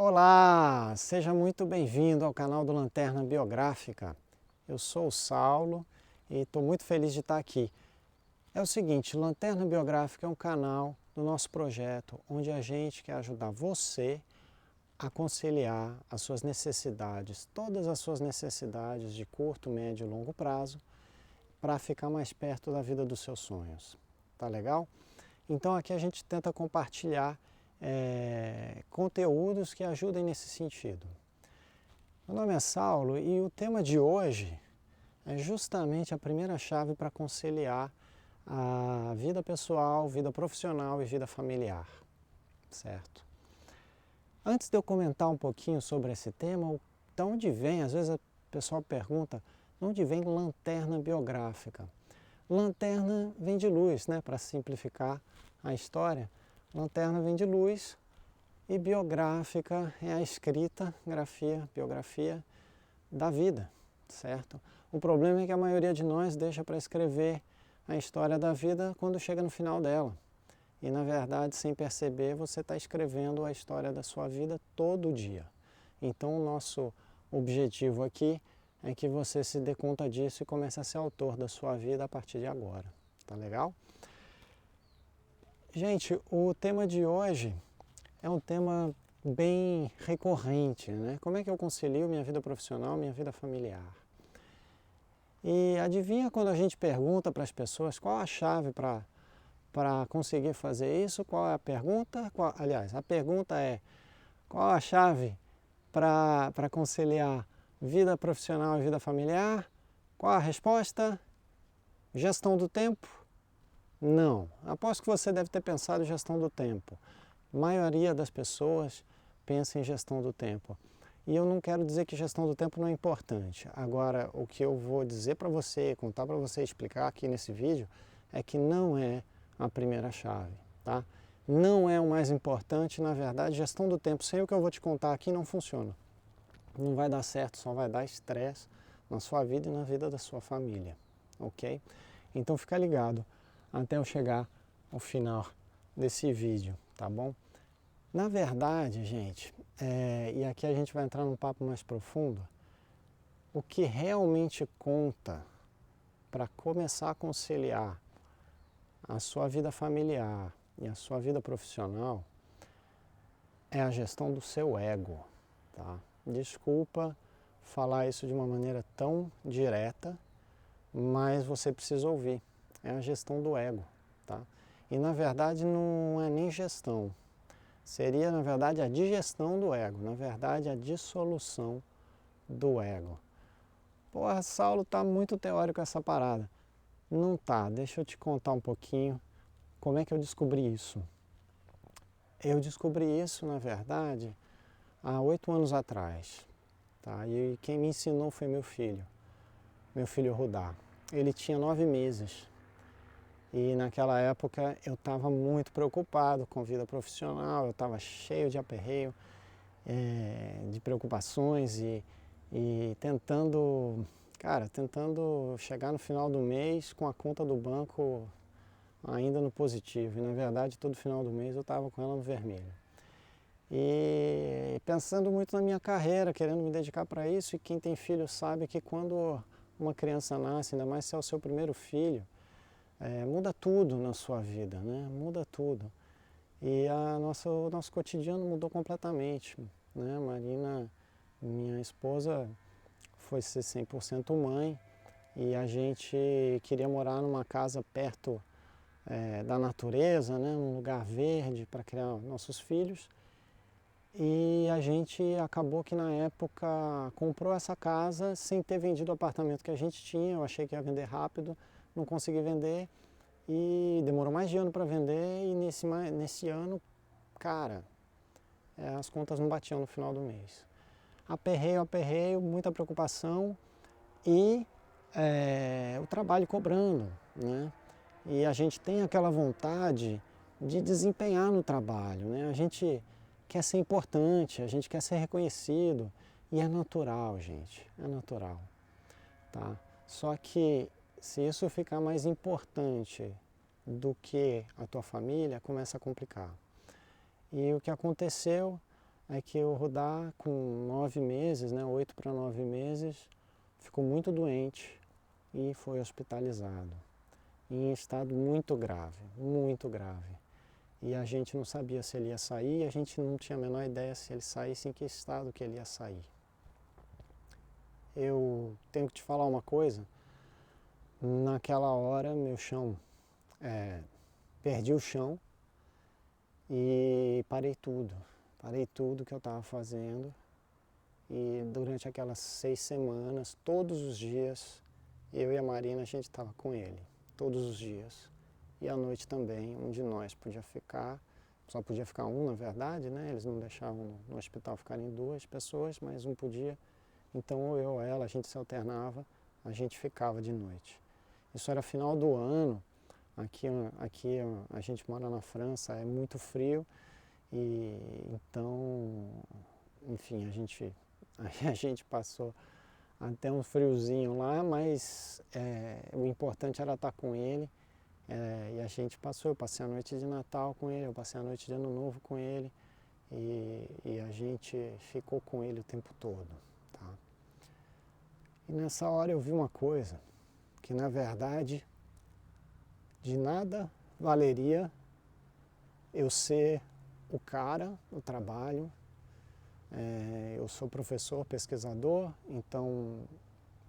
Olá, seja muito bem-vindo ao canal do Lanterna Biográfica. Eu sou o Saulo e estou muito feliz de estar aqui. É o seguinte, Lanterna Biográfica é um canal do nosso projeto onde a gente quer ajudar você a conciliar as suas necessidades, todas as suas necessidades de curto, médio e longo prazo, para ficar mais perto da vida dos seus sonhos. Tá legal? Então aqui a gente tenta compartilhar conteúdos que ajudem nesse sentido. Meu nome é Saulo e o tema de hoje é justamente a primeira chave para conciliar a vida pessoal, vida profissional e vida familiar, certo? Antes de eu comentar um pouquinho sobre esse tema, de onde vem, às vezes o pessoal pergunta, de onde vem lanterna biográfica? Lanterna vem de luz, né? Para simplificar a história, lanterna vem de luz e biográfica é a escrita, biografia da vida, certo? O problema é que a maioria de nós deixa para escrever a história da vida quando chega no final dela. E na verdade, sem perceber, você está escrevendo a história da sua vida todo dia. Então o nosso objetivo aqui é que você se dê conta disso e comece a ser autor da sua vida a partir de agora. Tá legal? Gente, o tema de hoje é um tema bem recorrente, né? Como é que eu concilio minha vida profissional e minha vida familiar? E adivinha quando a gente pergunta para as pessoas qual a chave para conseguir fazer isso? Qual é a pergunta? Aliás, a pergunta é qual a chave para conciliar vida profissional e vida familiar? Qual a resposta? Gestão do tempo? Não. Aposto que você deve ter pensado em gestão do tempo. A maioria das pessoas pensa em gestão do tempo. E eu não quero dizer que gestão do tempo não é importante. Agora, o que eu vou dizer para você, contar para você, explicar aqui nesse vídeo, é que não é a primeira chave, tá? Não é o mais importante, na verdade, gestão do tempo sem o que eu vou te contar aqui não funciona. Não vai dar certo, só vai dar estresse na sua vida e na vida da sua família, ok? Então fica ligado até eu chegar ao final desse vídeo, tá bom? Na verdade, gente, e aqui a gente vai entrar num papo mais profundo, o que realmente conta para começar a conciliar a sua vida familiar e a sua vida profissional é a gestão do seu ego, tá? Desculpa falar isso de uma maneira tão direta, mas você precisa ouvir. É a gestão do ego, tá? E na verdade não é nem gestão. Seria, na verdade, a digestão do ego, na verdade, a dissolução do ego. Porra, Saulo, tá muito teórico essa parada. Não tá, deixa eu te contar um pouquinho como é que eu descobri isso. Eu descobri isso, na verdade, há 8 anos atrás, tá? E quem me ensinou foi meu filho Rudá. Ele tinha 9 meses. E naquela época eu estava muito preocupado com a vida profissional, eu estava cheio de aperreio, de preocupações e tentando chegar no final do mês com a conta do banco ainda no positivo. E na verdade todo final do mês eu estava com ela no vermelho. E pensando muito na minha carreira, querendo me dedicar para isso, e quem tem filho sabe que quando uma criança nasce, ainda mais se é o seu primeiro filho, muda tudo na sua vida, né? Muda tudo. E o nosso cotidiano mudou completamente, né? Marina, minha esposa, foi ser 100% mãe e a gente queria morar numa casa perto da natureza, né? Num lugar verde para criar nossos filhos. E a gente acabou que na época comprou essa casa sem ter vendido o apartamento que a gente tinha. Eu achei que ia vender rápido, não consegui vender e demorou mais de ano para vender. E nesse ano, cara, as contas não batiam no final do mês. Aperreio, muita preocupação e o trabalho cobrando, né? E a gente tem aquela vontade de desempenhar no trabalho, né? A gente quer ser importante, a gente quer ser reconhecido e é natural, gente, é natural, tá? Só que se isso ficar mais importante do que a tua família, começa a complicar. E o que aconteceu é que o Rudá, com 9 meses, né, 8 para 9 meses, ficou muito doente e foi hospitalizado, em estado muito grave, muito grave. E a gente não sabia se ele ia sair, a gente não tinha a menor ideia se ele saísse, em que estado que ele ia sair. Eu tenho que te falar uma coisa, naquela hora meu chão, perdi o chão e parei tudo que eu estava fazendo e durante aquelas 6 semanas, todos os dias, eu e a Marina a gente estava com ele, todos os dias. E à noite também, um de nós podia ficar, só podia ficar um na verdade, né? Eles não deixavam no hospital ficarem 2 pessoas, mas um podia. Então ou eu ou ela, a gente se alternava, a gente ficava de noite. Isso era final do ano, aqui a gente mora na França, é muito frio, e então, enfim, a gente passou até um friozinho lá, mas o importante era estar com ele. E a gente eu passei a noite de Natal com ele, eu passei a noite de Ano Novo com ele e a gente ficou com ele o tempo todo. Tá? E nessa hora eu vi uma coisa, que na verdade de nada valeria eu ser o cara no trabalho. Eu sou professor, pesquisador, então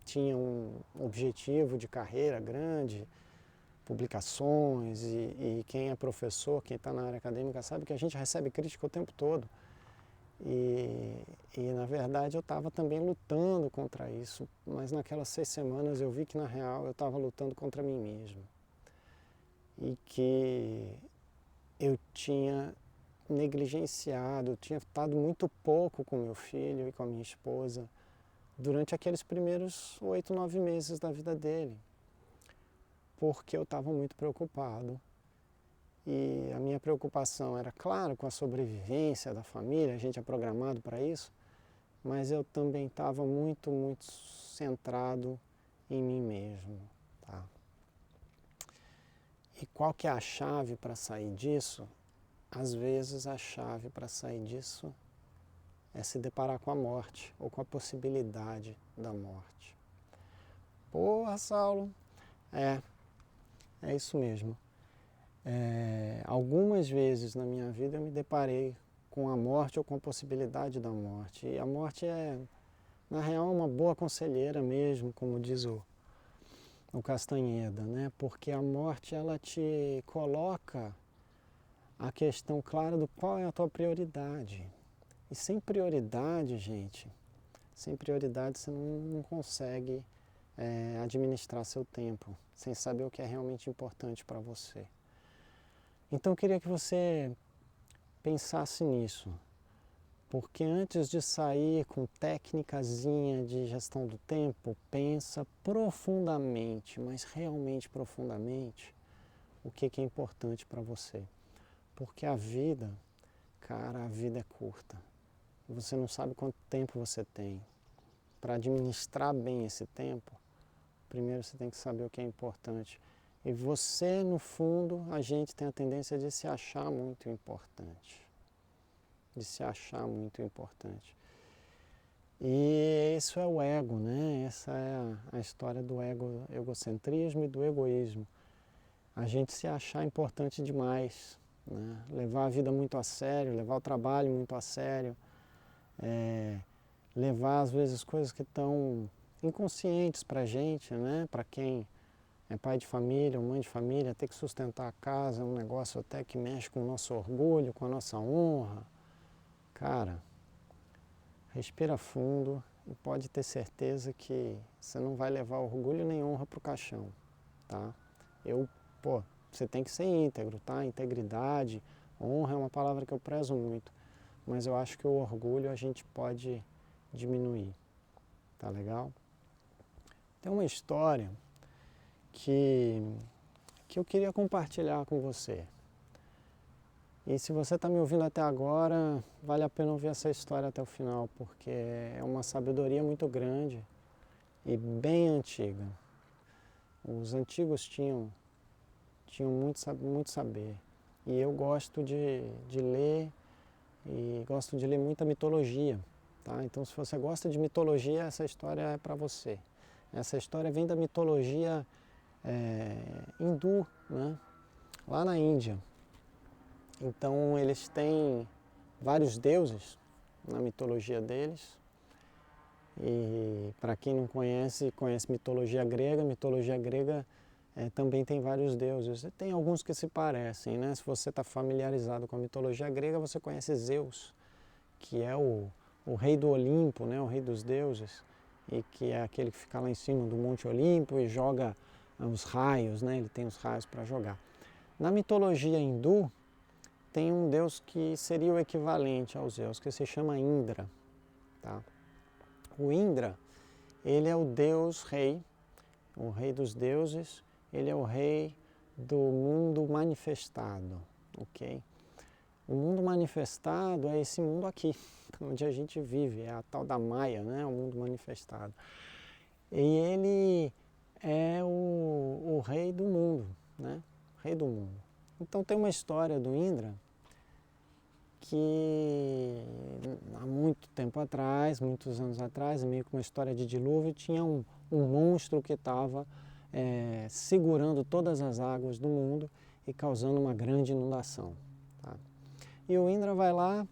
tinha um objetivo de carreira grande, publicações, e quem é professor, quem está na área acadêmica sabe que a gente recebe crítica o tempo todo. E na verdade eu estava também lutando contra isso, mas naquelas 6 semanas eu vi que na real eu estava lutando contra mim mesmo. E que eu tinha negligenciado, eu tinha estado muito pouco com meu filho e com a minha esposa durante aqueles primeiros 8, 9 meses da vida dele, porque eu estava muito preocupado. E a minha preocupação era, claro, com a sobrevivência da família, a gente é programado para isso, mas eu também estava muito, muito centrado em mim mesmo. Tá? E qual que é a chave para sair disso? Às vezes a chave para sair disso é se deparar com a morte, ou com a possibilidade da morte. Porra, Saulo, é isso mesmo. Algumas vezes na minha vida eu me deparei com a morte ou com a possibilidade da morte. E a morte na real, uma boa conselheira mesmo, como diz o Castanheda, né? Porque a morte, ela te coloca a questão clara do qual é a tua prioridade. E sem prioridade, gente, sem prioridade você não consegue administrar seu tempo, sem saber o que é realmente importante para você. Então eu queria que você pensasse nisso, porque antes de sair com técnicazinha de gestão do tempo, pensa profundamente, mas realmente profundamente, o que é importante para você. Porque a vida, cara, a vida é curta. E você não sabe quanto tempo você tem. Para administrar bem esse tempo, primeiro você tem que saber o que é importante. E você, no fundo, a gente tem a tendência de se achar muito importante. De se achar muito importante. E isso é o ego, né? Essa é a história do egocentrismo e do egoísmo. A gente se achar importante demais, né? Levar a vida muito a sério, levar o trabalho muito a sério, levar às vezes coisas que estão inconscientes para a gente, né? Para quem é pai de família ou mãe de família, ter que sustentar a casa é um negócio até que mexe com o nosso orgulho, com a nossa honra. Cara, respira fundo e pode ter certeza que você não vai levar orgulho nem honra pro caixão, tá? Você tem que ser íntegro, tá? Integridade, honra é uma palavra que eu prezo muito, mas eu acho que o orgulho a gente pode diminuir, tá legal? Tem uma história que eu queria compartilhar com você. E se você está me ouvindo até agora, vale a pena ouvir essa história até o final, porque é uma sabedoria muito grande e bem antiga. Os antigos tinham muito saber. E eu gosto de ler e gosto de ler muita mitologia, tá? Então, se você gosta de mitologia, essa história é para você. Essa história vem da mitologia hindu, né? Lá na Índia. Então, eles têm vários deuses na mitologia deles. E para quem não conhece, conhece mitologia grega. Mitologia grega também tem vários deuses. E tem alguns que se parecem, né? Se você está familiarizado com a mitologia grega, você conhece Zeus, que é o rei do Olimpo, né? O rei dos deuses, e que é aquele que fica lá em cima do Monte Olimpo e joga os raios, né? Ele tem os raios para jogar. Na mitologia hindu, tem um deus que seria o equivalente aos Zeus, que se chama Indra, tá? O Indra, ele é o deus rei, o rei dos deuses, ele é o rei do mundo manifestado, ok? O mundo manifestado é esse mundo aqui, onde a gente vive, é a tal da Maya, né? O mundo manifestado. E ele é o rei do mundo, né? Rei do mundo. Então tem uma história do Indra que há muito tempo atrás, muitos anos atrás, meio que uma história de dilúvio, tinha um monstro que estava segurando todas as águas do mundo e causando uma grande inundação. Tá? E o Indra vai lá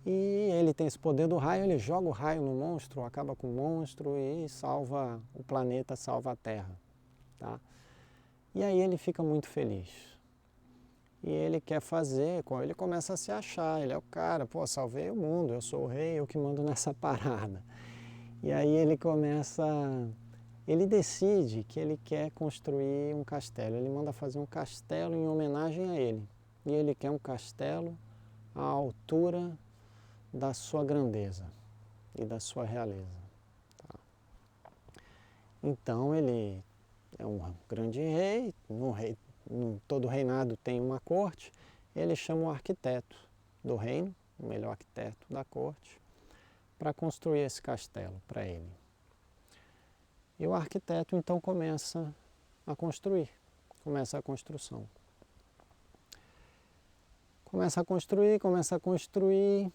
e ele tem esse poder do raio, ele joga o raio no monstro, acaba com o monstro e salva o planeta, salva a Terra. Tá? E aí ele fica muito feliz. E ele quer fazer, ele começa a se achar, ele é o cara, pô, salvei o mundo, eu sou o rei, eu que mando nessa parada. E aí ele decide que ele quer construir um castelo, ele manda fazer um castelo em homenagem a ele. E ele quer um castelo à altura da sua grandeza e da sua realeza. Tá? Então ele é um grande rei, todo reinado tem uma corte, ele chama o arquiteto do reino, o melhor arquiteto da corte, para construir esse castelo para ele. E o arquiteto então começa a construir, começa a construção. Começa a construir,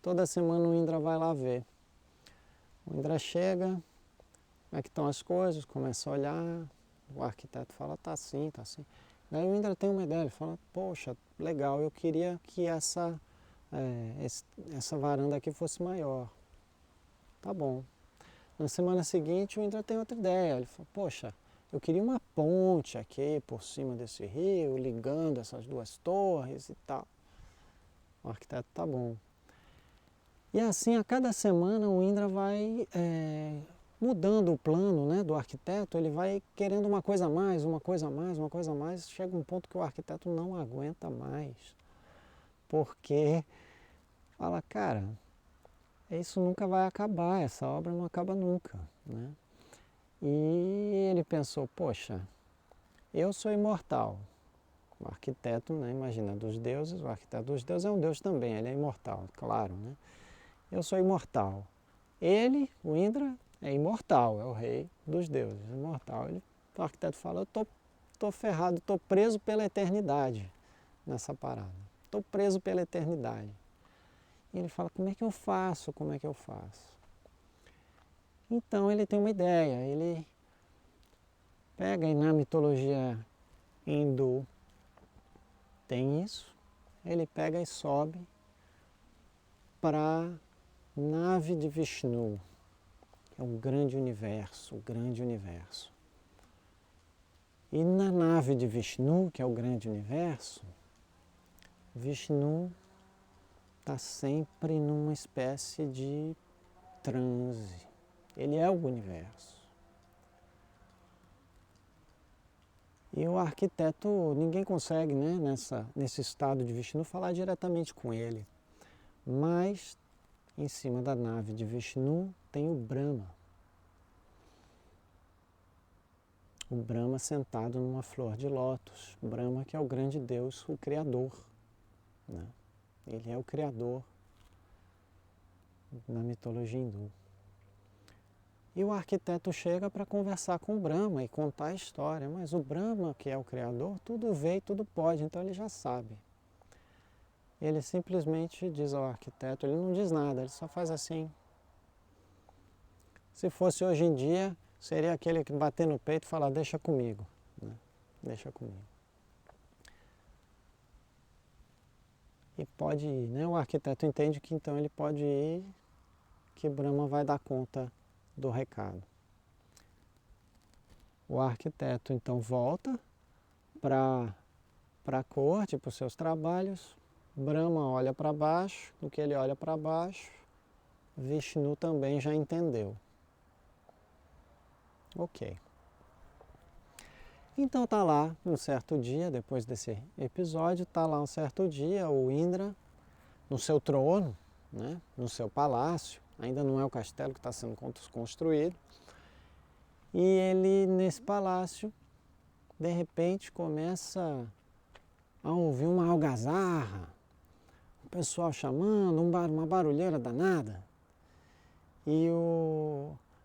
toda semana o Indra vai lá ver. O Indra chega, como é que estão as coisas, começa a olhar, o arquiteto fala, tá assim, tá assim. Daí o Indra tem uma ideia, ele fala, poxa, legal, eu queria que essa varanda aqui fosse maior. Tá bom. Na semana seguinte o Indra tem outra ideia, ele fala, poxa, eu queria uma ponte aqui por cima desse rio, ligando essas duas torres e tal. O arquiteto, tá bom. E assim, a cada semana o Indra vai mudando o plano, né, do arquiteto, ele vai querendo uma coisa a mais, uma coisa a mais, uma coisa a mais, chega um ponto que o arquiteto não aguenta mais, porque fala, cara, isso nunca vai acabar, essa obra não acaba nunca, né? E ele pensou, poxa, eu sou imortal. O arquiteto, né, imagina, dos deuses, o arquiteto dos deuses é um deus também, ele é imortal, claro, né? Eu sou imortal. Ele, o Indra, é imortal, é o rei dos deuses, imortal. O arquiteto fala, eu tô ferrado, tô preso pela eternidade nessa parada. Tô preso pela eternidade. E ele fala, como é que eu faço? Como é que eu faço? Então ele tem uma ideia, ele pega e na mitologia hindu tem isso, ele pega e sobe para a nave de Vishnu, que é um grande universo, o grande universo. E na nave de Vishnu, que é o grande universo, Vishnu está sempre numa espécie de transe. Ele é o universo. E o arquiteto, ninguém consegue, né, nesse estado de Vishnu, falar diretamente com ele. Mas, em cima da nave de Vishnu, tem o Brahma. O Brahma sentado numa flor de lótus. Brahma que é o grande Deus, o Criador. Né? Ele é o Criador na mitologia hindu. E o arquiteto chega para conversar com o Brahma e contar a história. Mas o Brahma, que é o Criador, tudo vê e tudo pode, então ele já sabe. ele simplesmente diz ao arquiteto, ele não diz nada, ele só faz assim. Se fosse hoje em dia, seria aquele que bater no peito e falar, deixa comigo, né? Deixa comigo. E pode ir, né? O arquiteto entende que então ele pode ir, que Brahma vai dar conta do recado. O arquiteto então volta para a corte, para os seus trabalhos. Brahma olha para baixo, no que ele olha para baixo, Vishnu também já entendeu. Ok. Então tá lá um certo dia, depois desse episódio, tá lá um certo dia o Indra no seu trono, né, no seu palácio, ainda não é o castelo que está sendo construído, e ele nesse palácio, de repente começa a ouvir uma algazarra, o pessoal chamando, uma barulheira danada, e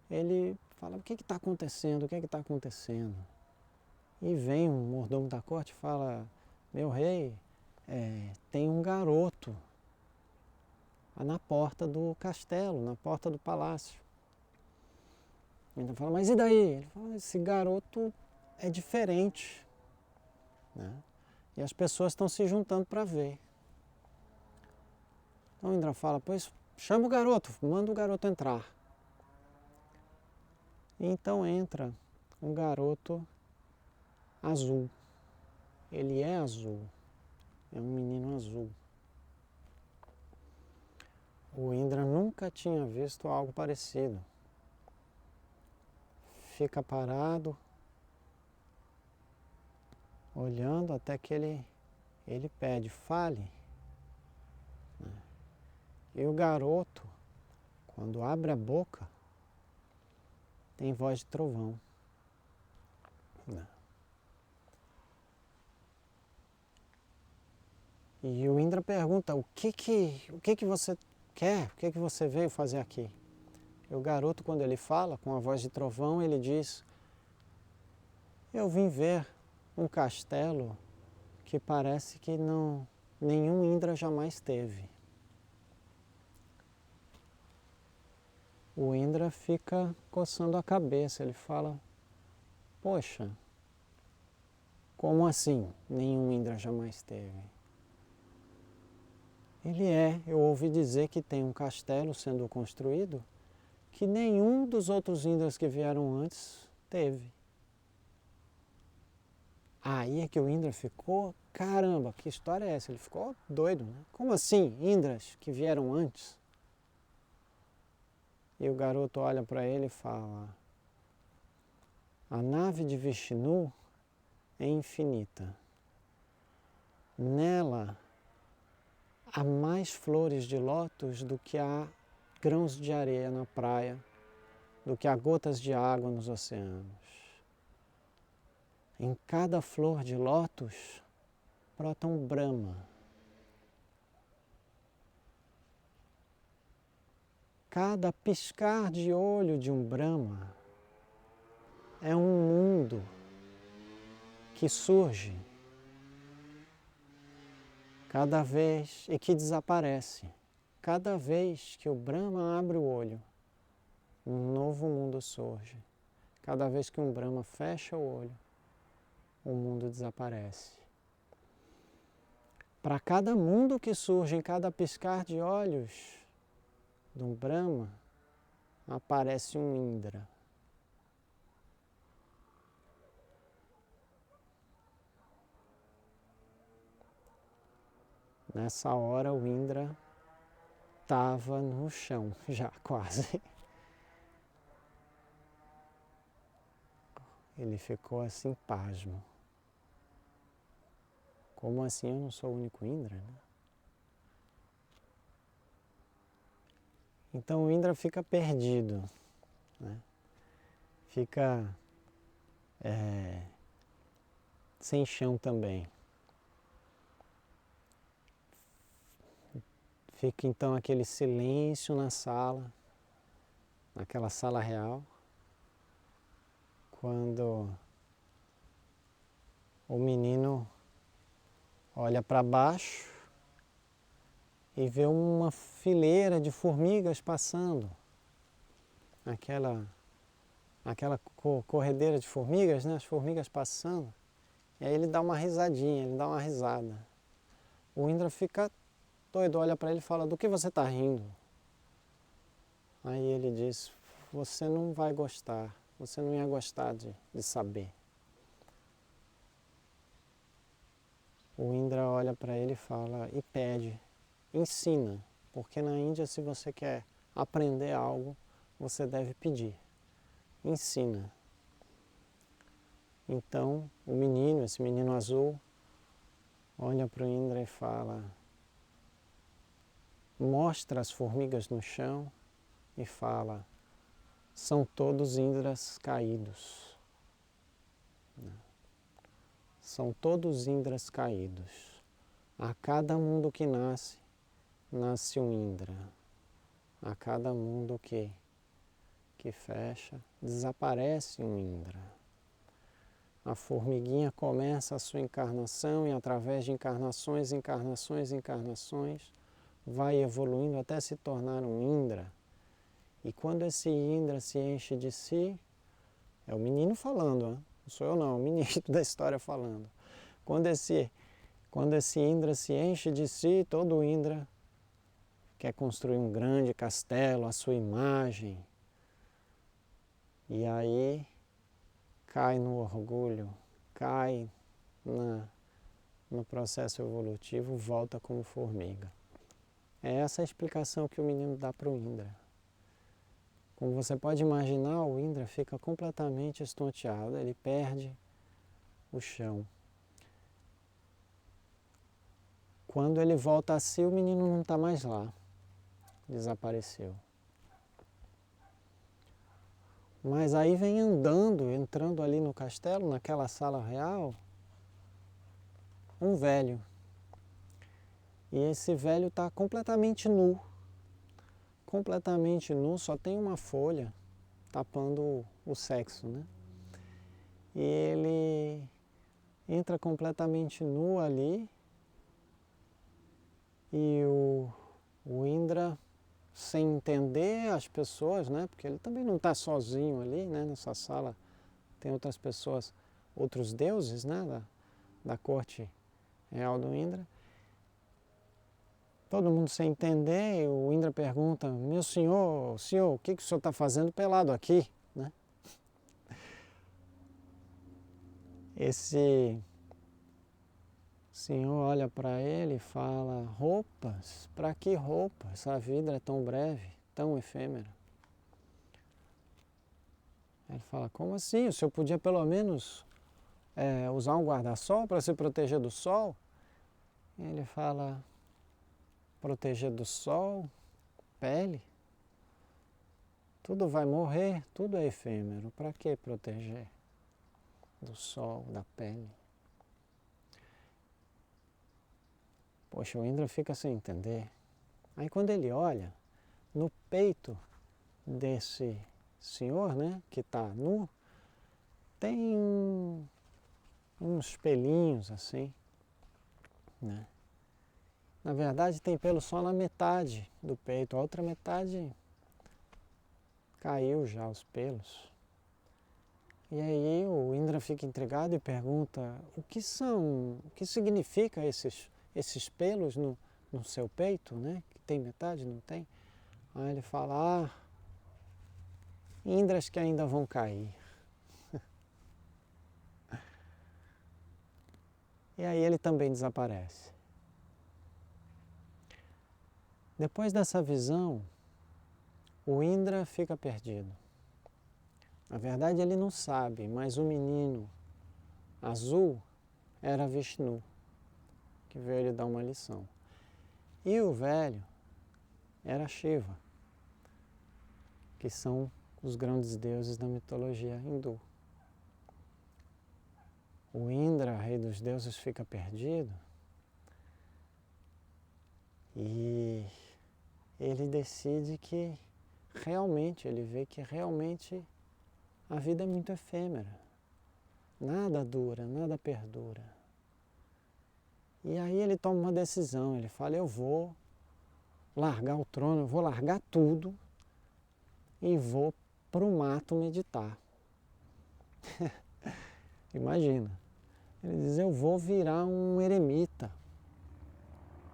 ele fala, o que está acontecendo, o que está acontecendo? E vem um mordomo da corte e fala, meu rei, tem um garoto na porta do castelo, na porta do palácio. Então fala, mas e daí? Ele fala, esse garoto é diferente, né? E as pessoas estão se juntando para ver. Então Indra fala, pois chama o garoto, manda o garoto entrar. E então entra um garoto azul. Ele é azul, é um menino azul. O Indra nunca tinha visto algo parecido. Fica parado, olhando até que ele pede, fale. E o garoto, quando abre a boca, tem voz de trovão. E o Indra pergunta, o que você quer? O que você veio fazer aqui? E o garoto, quando ele fala, com a voz de trovão, ele diz, eu vim ver um castelo que parece que nenhum Indra jamais teve. O Indra fica coçando a cabeça, ele fala, poxa, como assim nenhum Indra jamais teve? Eu ouvi dizer que tem um castelo sendo construído que nenhum dos outros Indras que vieram antes teve. Aí é que o Indra ficou, caramba, que história é essa? Ele ficou doido, né? Como assim, Indras que vieram antes? E o garoto olha para ele e fala, a nave de Vishnu é infinita. Nela há mais flores de lótus do que há grãos de areia na praia, do que há gotas de água nos oceanos. Em cada flor de lótus brota um Brahma. Cada piscar de olho de um Brahma é um mundo que surge cada vez e que desaparece. Cada vez que o Brahma abre o olho, um novo mundo surge. Cada vez que um Brahma fecha o olho, o mundo desaparece. Para cada mundo que surge em cada piscar de olhos de um Brahma, aparece um Indra. Nessa hora o Indra estava no chão, já quase. Ele ficou assim pasmo. Como assim eu não sou o único Indra, né? Então o Indra fica perdido, né? Fica sem chão também. Fica então aquele silêncio na sala, naquela sala real, quando o menino olha para baixo e vê uma fileira de formigas passando. Aquela corredeira de formigas, né? As formigas passando. E aí ele dá uma risadinha, ele dá uma risada. O Indra fica doido, olha para ele e fala: do que você está rindo? Aí ele diz: você não vai gostar, você não ia gostar de saber. O Indra olha para ele e fala e pede: ensina, porque na Índia, se você quer aprender algo, você deve pedir. Ensina. Então, o menino, esse menino azul, olha para o Indra e fala, mostra as formigas no chão e fala: são todos Indras caídos. São todos Indras caídos. A cada mundo que nasce, nasce um Indra. A cada mundo que fecha, desaparece um Indra. A formiguinha começa a sua encarnação e através de encarnações, vai evoluindo até se tornar um Indra. E quando esse Indra se enche de si, é o menino falando, não sou eu não, é o menino da história falando. Quando esse Indra se enche de si, todo Indra quer construir um grande castelo, a sua imagem. E aí cai no orgulho, cai no processo evolutivo, volta como formiga. É essa a explicação que o menino dá para o Indra. Como você pode imaginar, o Indra fica completamente estonteado, ele perde o chão. Quando ele volta a si, o menino não está mais lá, desapareceu. Mas aí vem andando, entrando ali no castelo, naquela sala real, um velho. E esse velho está completamente nu. Completamente nu, só tem uma folha tapando o sexo, né? E ele entra completamente nu ali e o Indra, sem entender as pessoas, né? Porque ele também não está sozinho ali, né? Nessa sala tem outras pessoas, outros deuses, né? Da corte real do Indra. Todo mundo sem entender, o Indra pergunta: meu senhor, o que o senhor está fazendo pelado aqui? Né? Esse senhor olha para ele e fala: roupas? Para que roupas? A vida é tão breve, tão efêmera. Ele fala: como assim? O senhor podia pelo menos usar um guarda-sol para se proteger do sol? E ele fala: proteger do sol, pele? Tudo vai morrer, tudo é efêmero. Para que proteger do sol, da pele? Poxa, o Indra fica sem entender. Aí quando ele olha, no peito desse senhor, né, que está nu, tem uns pelinhos assim, né? Na verdade tem pelo só na metade do peito, a outra metade caiu já os pelos. E aí o Indra fica intrigado e pergunta: o que significa esses pelos no seu peito, né? Que tem metade, não tem? Aí ele fala: ah, Indras que ainda vão cair. E aí ele também desaparece. Depois dessa visão, o Indra fica perdido. Na verdade ele não sabe, mas o menino azul era Vishnu, que veio lhe dar uma lição. E o velho era Shiva, que são os grandes deuses da mitologia hindu. O Indra, rei dos deuses, fica perdido e ele decide que realmente, ele vê que realmente a vida é muito efêmera. Nada dura, nada perdura. E aí ele toma uma decisão, ele fala: eu vou largar o trono, eu vou largar tudo e vou para o mato meditar. Imagina, ele diz, eu vou virar um eremita.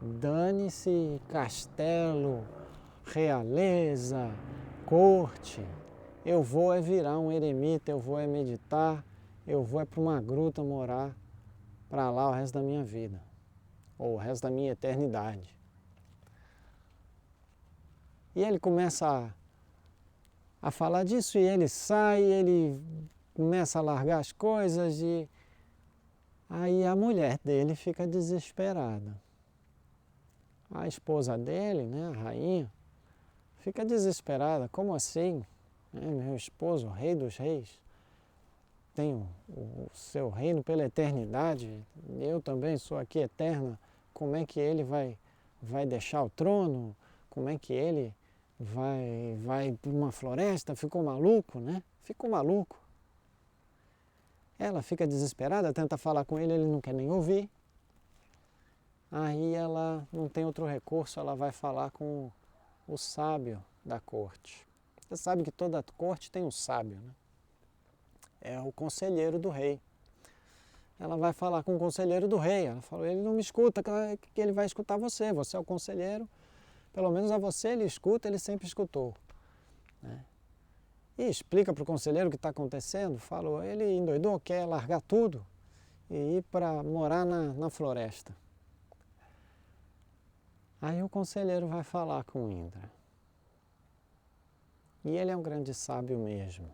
Dane-se castelo, realeza, corte. Eu vou é virar um eremita, eu vou é meditar, eu vou é para uma gruta morar para lá o resto da minha vida, ou o resto da minha eternidade. E ele começa a falar disso, e ele sai, ele começa a largar as coisas, e aí a mulher dele fica desesperada. A esposa dele, né, a rainha, fica desesperada. Como assim? Meu esposo, o rei dos reis, tem o seu reino pela eternidade, eu também sou aqui eterna. Como é que ele vai deixar o trono? Como é que ele vai para uma floresta? Ficou maluco, né? Ficou maluco. Ela fica desesperada, tenta falar com ele não quer nem ouvir. Aí ela não tem outro recurso, ela vai falar com o sábio da corte. Você sabe que toda corte tem um sábio, né? É o conselheiro do rei. Ela vai falar com o conselheiro do rei. Ela falou, ele não me escuta, que ele vai escutar você. Você é o conselheiro, pelo menos a você ele escuta, ele sempre escutou. Né? E explica para o conselheiro o que está acontecendo. Falou, ele endoidou, quer largar tudo e ir para morar na floresta. Aí o conselheiro vai falar com Indra. E ele é um grande sábio mesmo.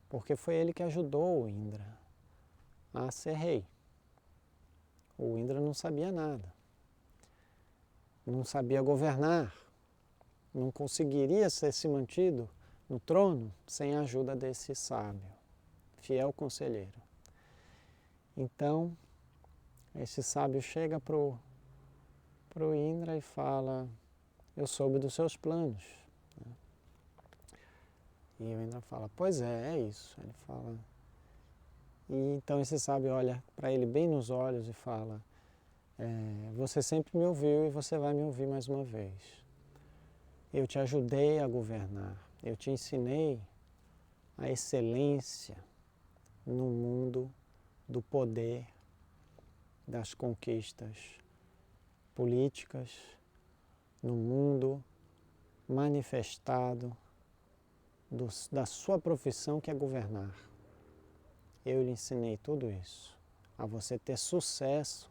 Porque foi ele que ajudou o Indra a ser rei. O Indra não sabia nada. Não sabia governar. Não conseguiria ser se mantido no trono sem a ajuda desse sábio, fiel conselheiro. Então, esse sábio chega para o Indra e fala, eu soube dos seus planos. E o Indra fala, pois é isso. Ele fala. E então esse sábio olha para ele bem nos olhos e fala, você sempre me ouviu e você vai me ouvir mais uma vez. Eu te ajudei a governar, eu te ensinei a excelência no mundo do poder, das conquistas políticas, no mundo manifestado da sua profissão, que é governar. Eu lhe ensinei tudo isso, a você ter sucesso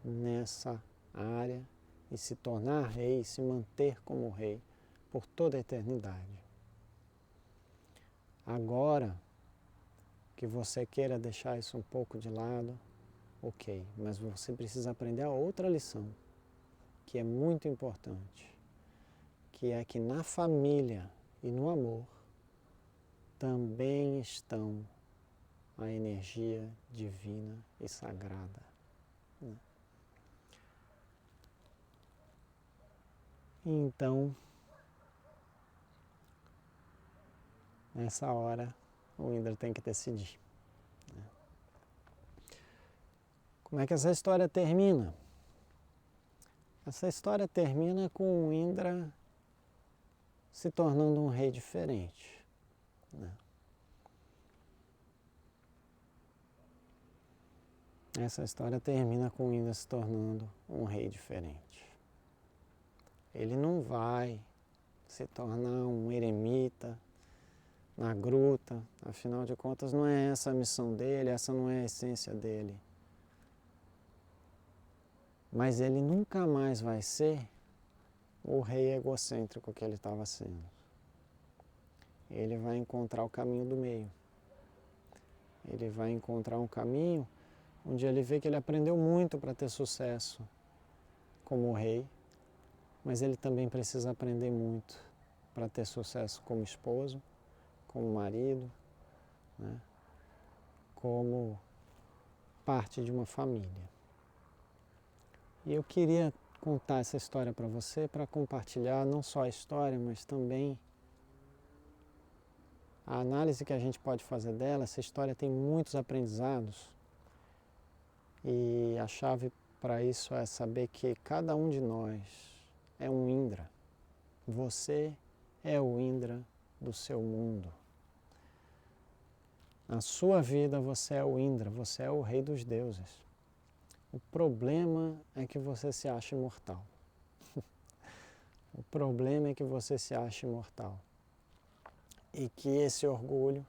nessa área e se tornar rei, se manter como rei por toda a eternidade. Agora que você queira deixar isso um pouco de lado, ok, mas você precisa aprender a outra lição, que é muito importante, que é que na família e no amor também estão a energia divina e sagrada. Então, nessa hora, o Indra tem que decidir. Como é que essa história termina? Essa história termina com o Indra se tornando um rei diferente. Né? Essa história termina com o Indra se tornando um rei diferente. Ele não vai se tornar um eremita na gruta, afinal de contas não é essa a missão dele, essa não é a essência dele. Mas ele nunca mais vai ser o rei egocêntrico que ele estava sendo. Ele vai encontrar o caminho do meio. Ele vai encontrar um caminho onde ele vê que ele aprendeu muito para ter sucesso como rei, mas ele também precisa aprender muito para ter sucesso como esposo, como marido, né? Como parte de uma família. E eu queria contar essa história para você, para compartilhar não só a história, mas também a análise que a gente pode fazer dela. Essa história tem muitos aprendizados e a chave para isso é saber que cada um de nós é um Indra. Você é o Indra do seu mundo. Na sua vida você é o Indra, você é o rei dos deuses. O problema é que você se acha imortal. O problema é que você se acha imortal. E que esse orgulho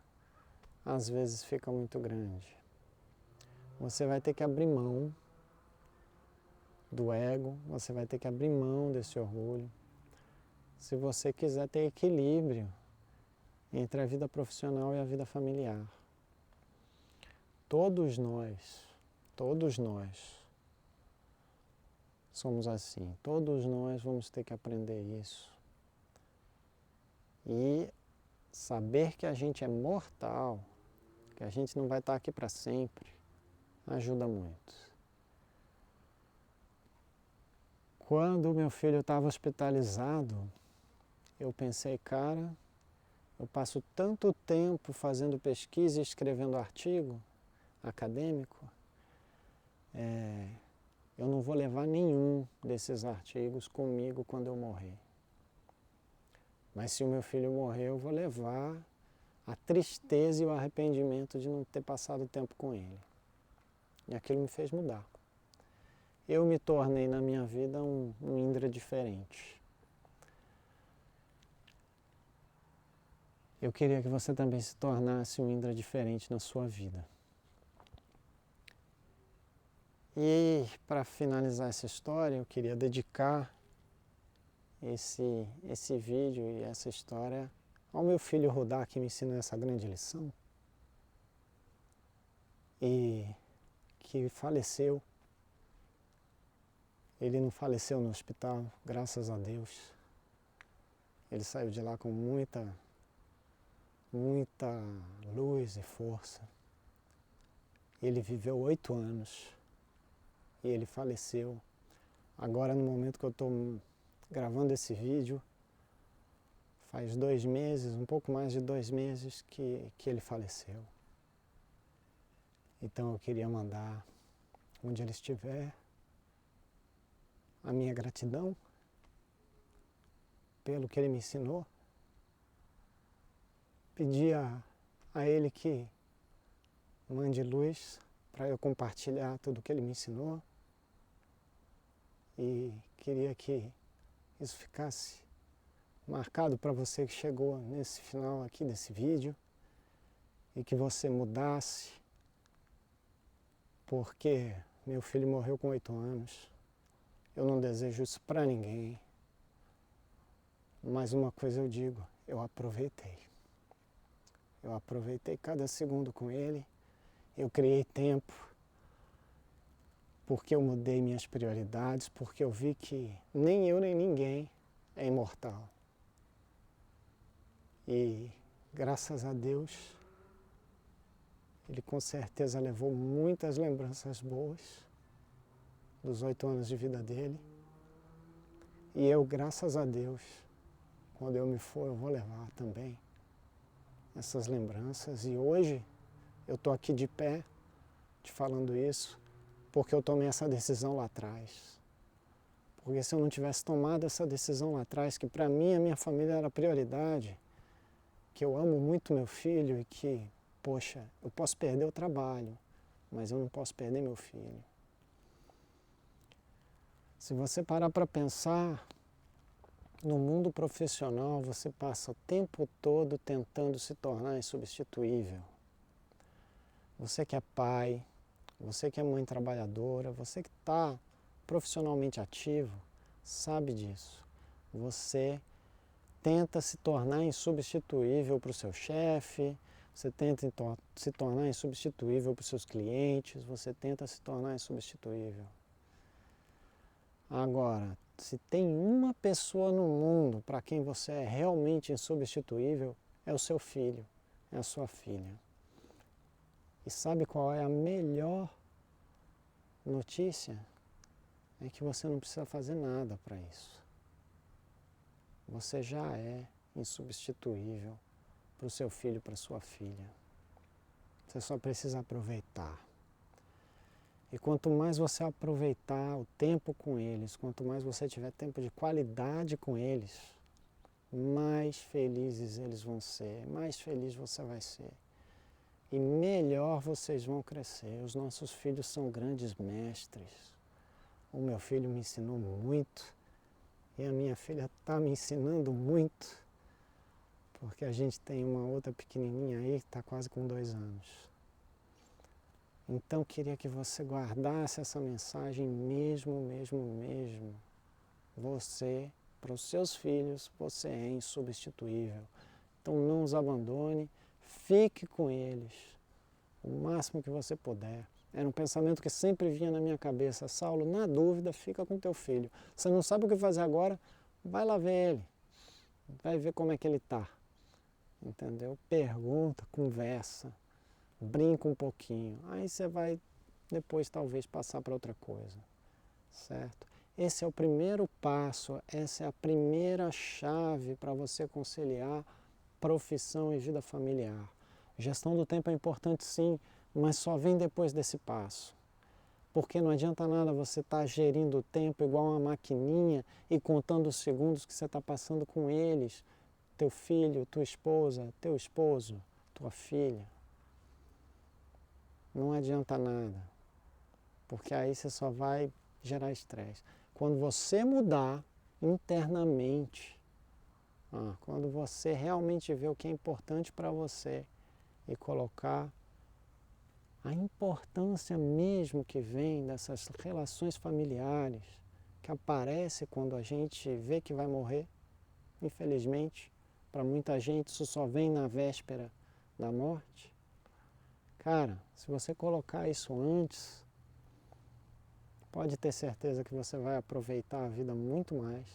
às vezes fica muito grande. Você vai ter que abrir mão do ego, você vai ter que abrir mão desse orgulho. Se você quiser ter equilíbrio entre a vida profissional e a vida familiar. Todos nós somos assim. Todos nós vamos ter que aprender isso. E saber que a gente é mortal, que a gente não vai estar aqui para sempre, ajuda muito. Quando meu filho estava hospitalizado, eu pensei, cara, eu passo tanto tempo fazendo pesquisa e escrevendo artigo acadêmico, eu não vou levar nenhum desses artigos comigo quando eu morrer. Mas se o meu filho morrer, eu vou levar a tristeza e o arrependimento de não ter passado tempo com ele. E aquilo me fez mudar. Eu me tornei na minha vida um Indra diferente. Eu queria que você também se tornasse um Indra diferente na sua vida. E para finalizar essa história, eu queria dedicar esse vídeo e essa história ao meu filho Rudá, que me ensinou essa grande lição e que faleceu. Ele não faleceu no hospital, graças a Deus. Ele saiu de lá com muita luz e força. Ele viveu 8 anos e ele faleceu. Agora, no momento que eu estou gravando esse vídeo, faz 2 meses, um pouco mais de 2 meses que ele faleceu. Então eu queria mandar, onde ele estiver, a minha gratidão pelo que ele me ensinou. Pedir a ele que mande luz para eu compartilhar tudo o que ele me ensinou. E queria que isso ficasse marcado para você que chegou nesse final aqui desse vídeo e que você mudasse, porque meu filho morreu com 8 anos. Eu não desejo isso para ninguém. Mas uma coisa eu digo, eu aproveitei. Eu aproveitei cada segundo com ele, eu criei tempo, porque eu mudei minhas prioridades, porque eu vi que nem eu nem ninguém é imortal. E graças a Deus, ele com certeza levou muitas lembranças boas dos 8 anos de vida dele. E eu, graças a Deus, quando eu me for, eu vou levar também essas lembranças. E hoje eu estou aqui de pé, te falando isso, porque eu tomei essa decisão lá atrás. Porque se eu não tivesse tomado essa decisão lá atrás, que para mim a minha família era prioridade, que eu amo muito meu filho e que, poxa, eu posso perder o trabalho, mas eu não posso perder meu filho. Se você parar para pensar, no mundo profissional você passa o tempo todo tentando se tornar insubstituível. Você que é pai, você que é mãe trabalhadora, você que está profissionalmente ativo, sabe disso. Você tenta se tornar insubstituível para o seu chefe, você tenta se tornar insubstituível para os seus clientes, você tenta se tornar insubstituível. Agora, se tem uma pessoa no mundo para quem você é realmente insubstituível, é o seu filho, é a sua filha. E sabe qual é a melhor notícia? É que você não precisa fazer nada para isso. Você já é insubstituível para o seu filho, para a sua filha. Você só precisa aproveitar. E quanto mais você aproveitar o tempo com eles, quanto mais você tiver tempo de qualidade com eles, mais felizes eles vão ser, mais feliz você vai ser. E melhor vocês vão crescer. Os nossos filhos são grandes mestres. O meu filho me ensinou muito e a minha filha está me ensinando muito, porque a gente tem uma outra pequenininha aí que está quase com 2 anos. Então queria que você guardasse essa mensagem mesmo. Você, para os seus filhos, você é insubstituível. Então não os abandone, fique com eles o máximo que você puder. Era um pensamento que sempre vinha na minha cabeça. Saulo, na dúvida, fica com teu filho. Você não sabe o que fazer agora? Vai lá ver ele. Vai ver como é que ele está. Entendeu? Pergunta, conversa, brinca um pouquinho. Aí você vai depois talvez passar para outra coisa. Certo? Esse é o primeiro passo, essa é a primeira chave para você conciliar profissão e vida familiar. Gestão do tempo é importante sim, mas só vem depois desse passo. Porque não adianta nada você estar gerindo o tempo igual uma maquininha e contando os segundos que você está passando com eles, teu filho, tua esposa, teu esposo, tua filha. Não adianta nada, porque aí você só vai gerar estresse. Quando você mudar internamente, quando você realmente vê o que é importante para você e colocar a importância mesmo que vem dessas relações familiares, que aparece quando a gente vê que vai morrer, infelizmente, para muita gente isso só vem na véspera da morte. Cara, se você colocar isso antes, pode ter certeza que você vai aproveitar a vida muito mais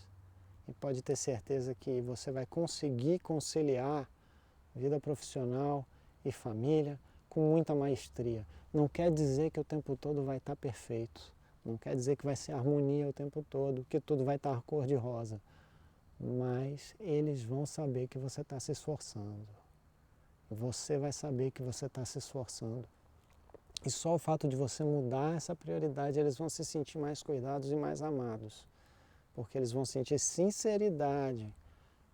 e pode ter certeza que você vai conseguir conciliar vida profissional e família com muita maestria. Não quer dizer que o tempo todo vai estar perfeito, não quer dizer que vai ser harmonia o tempo todo, que tudo vai estar cor-de-rosa, mas eles vão saber que você está se esforçando. Você vai saber que você está se esforçando. E só o fato de você mudar essa prioridade, eles vão se sentir mais cuidados e mais amados. Porque eles vão sentir sinceridade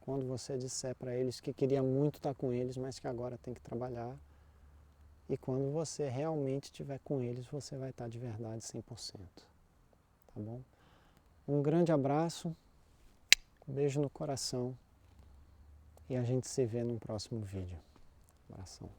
quando você disser para eles que queria muito estar com eles, mas que agora tem que trabalhar. E quando você realmente estiver com eles, você vai estar de verdade 100%. Tá bom? Um grande abraço, um beijo no coração e a gente se vê no próximo vídeo. Abração.